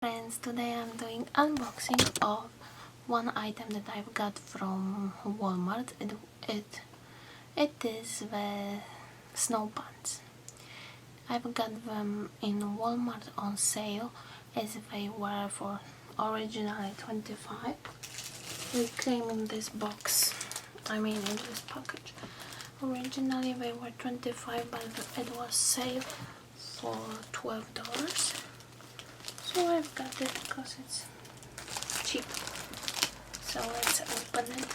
Friends, today I'm doing unboxing of one item that I've got from Walmart. It is the snow pants. I've got them in Walmart on sale as they were for originally $25. They came in this box, in this package. Originally they were $25, but it was sale for $12. So I've got it because it's cheap. So let's open it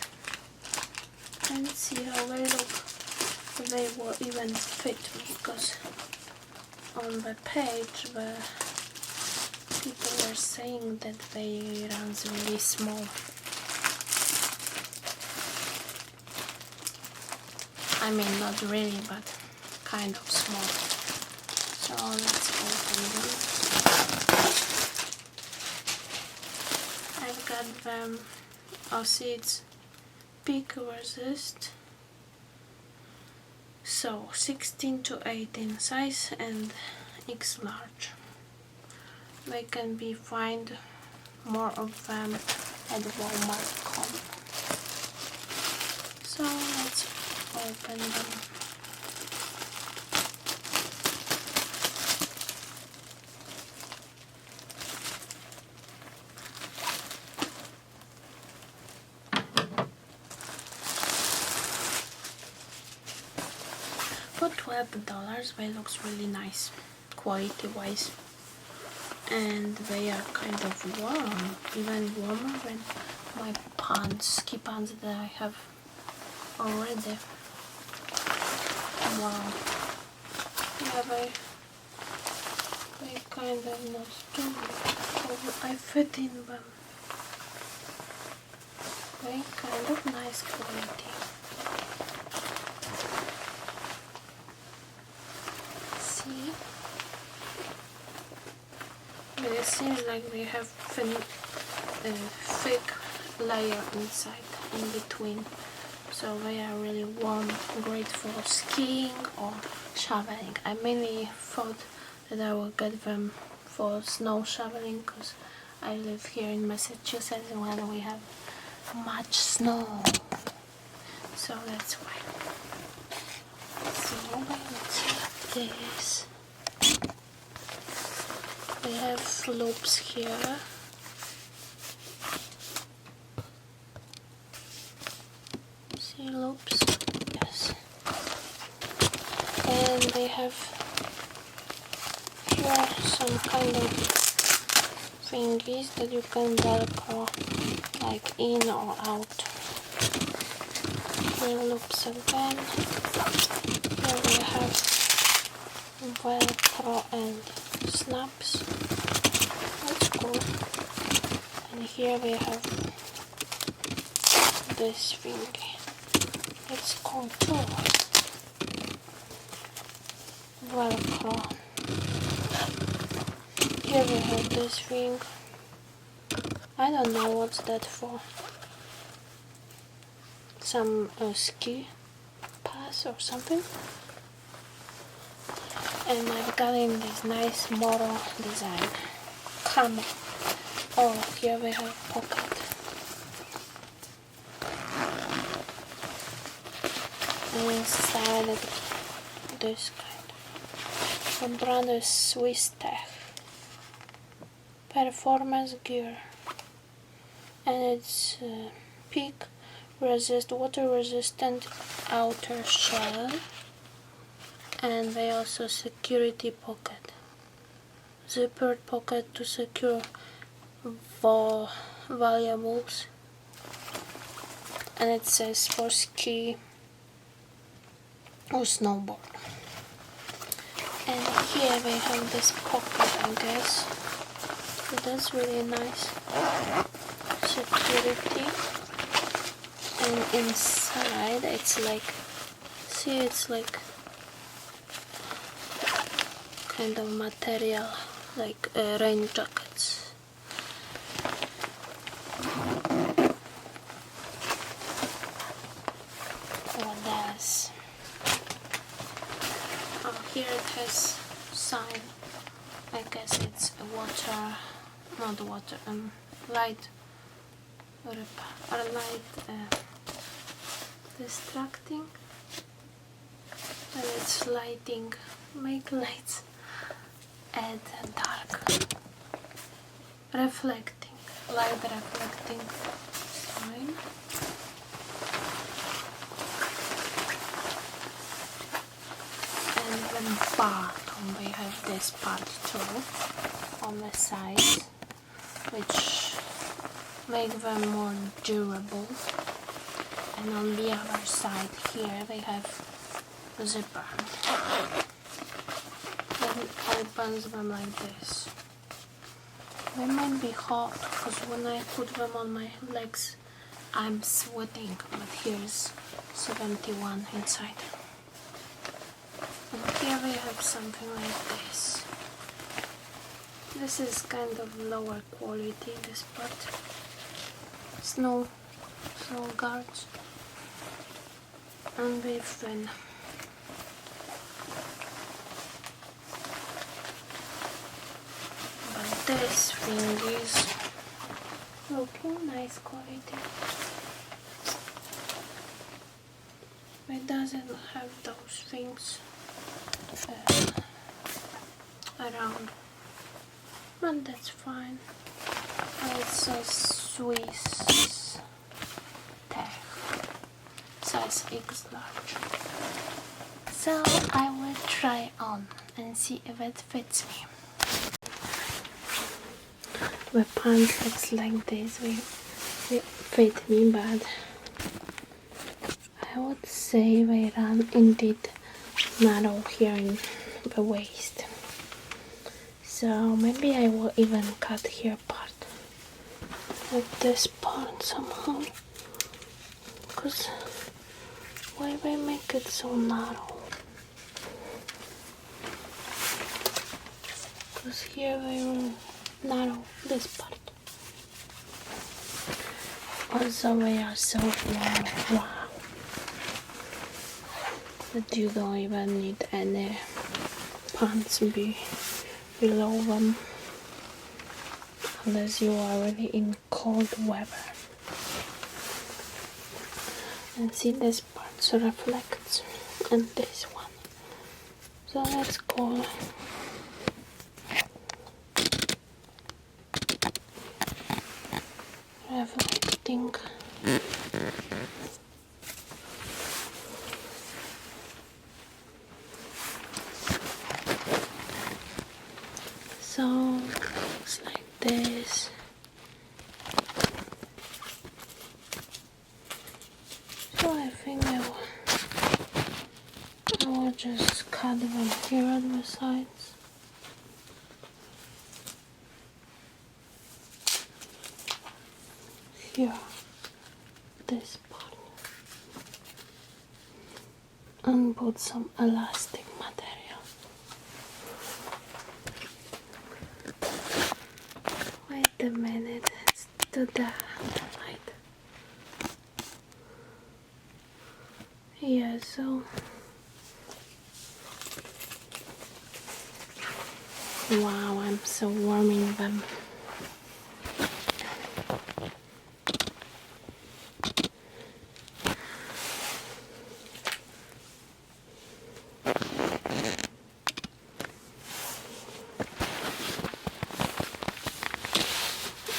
and see how they look. They will even fit me, because on the page the people were saying that they run really small. Not really, but kind of small. So let's open them. I've got them, it's peak resist, so 16 to 18 size and X large. They can be find more of them at Walmart.com. So let's open them. For $12, they looks really nice, quality wise, and they are kind of warm, even warmer than my ski pants that I have already. Wow, yeah, they kind of not too I fit in them. They kind of nice quality. But it seems like they have thick layer inside, in between, so they are really warm, great for skiing or shoveling. I mainly thought that I would get them for snow shoveling, because I live here in Massachusetts where we have much snow, so that's why. So let's see this. We have loops here. See loops? Yes. And they have here some kind of thingies that you can velcro like in or out. Here loops again. Here we have velcro and snaps. That's cool. And here we have this thingy. It's cool too. Velcro. Here we have this thing. I don't know what's that for. Some ski pass or something. And I've got in this nice model design. Camo. Oh, here we have pocket. And inside this kind. The brand is Swiss Tech. Performance gear. And it's peak resist, water resistant outer shell. And they also security pocket, zippered pocket to secure valuables, and it says for ski or snowboard. And here we have this pocket, I guess. So that's really nice. Security, and inside it's like, see, it's like kind of material, like rain jackets. What else? Oh, here it has sign. I guess it's a water not water, light distracting, and it's lighting, make lights add dark, reflecting, light reflecting sign. And then bottom we have this part too on the side, which make them more durable. And on the other side here we have a zipper. And opens them like this. They might be hot because when I put them on my legs I'm sweating, but here's 71 inside. And here we have something like this. This is kind of lower quality, this part. Snow guards. And very thin. But this thing is looking nice quality. It doesn't have those things around, but that's fine. It's a Swiss tag, size X large. So I will try on and see if it fits me. The pants looks like this, they fit me, but I would say they run indeed narrow here in the waist. So maybe I will even cut here part, like this part somehow. Because why they make it so narrow? Because here they will narrow this part. Also they are so long, wow, that you don't even need any pants below them unless you are really in cold weather. And see, this part reflects, and this one. So let's go. Reflecting. So looks like this. So I think I will just cut them here on the sides. Here, this part, and put some elastic material. Wait a minute, it's to the light. Yeah, so wow, I'm so warming them.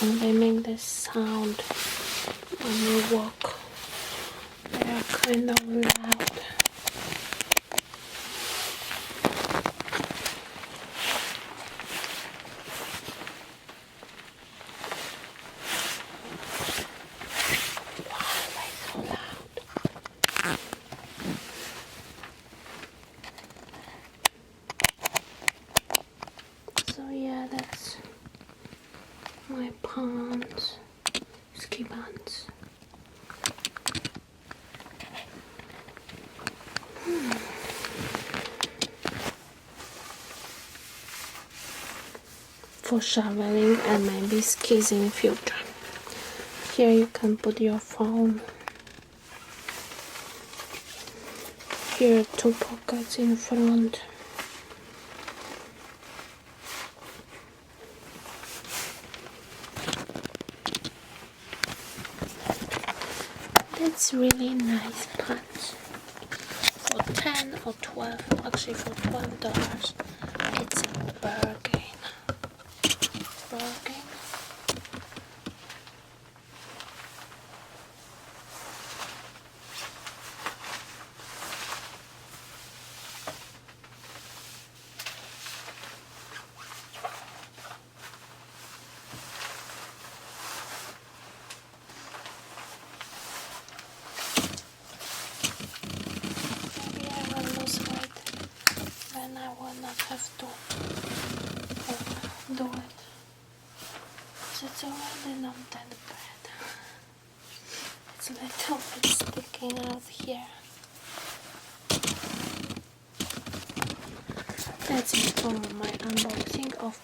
And they make this sound when you walk. They are kind of loud. Wow, they're so loud. So yeah, that's my pants, ski pants. For shoveling and maybe skis in the future. Here you can put your phone. Here are 2 pockets in front. It's really nice pants. For 10 or 12, actually for $12, it's a bargain. Bargain. Maybe I will lose weight when I will not have to do it. So it's already not that bad. It's a little bit sticking out here. That's it for my unboxing of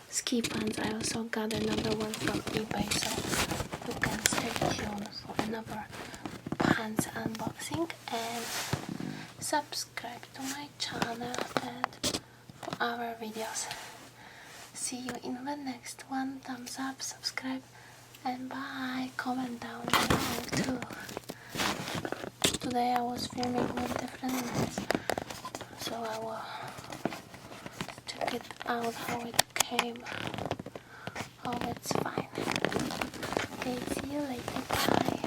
ski pants. I also got another one from eBay, so you can stay tuned for another pants unboxing and subscribe to my channel and for our videos. See you in the next one. Thumbs up, subscribe, and bye. Comment down below too. Today I was filming with different lens, so I will check it out how it came. Oh, it's fine. Okay, see you later. Bye.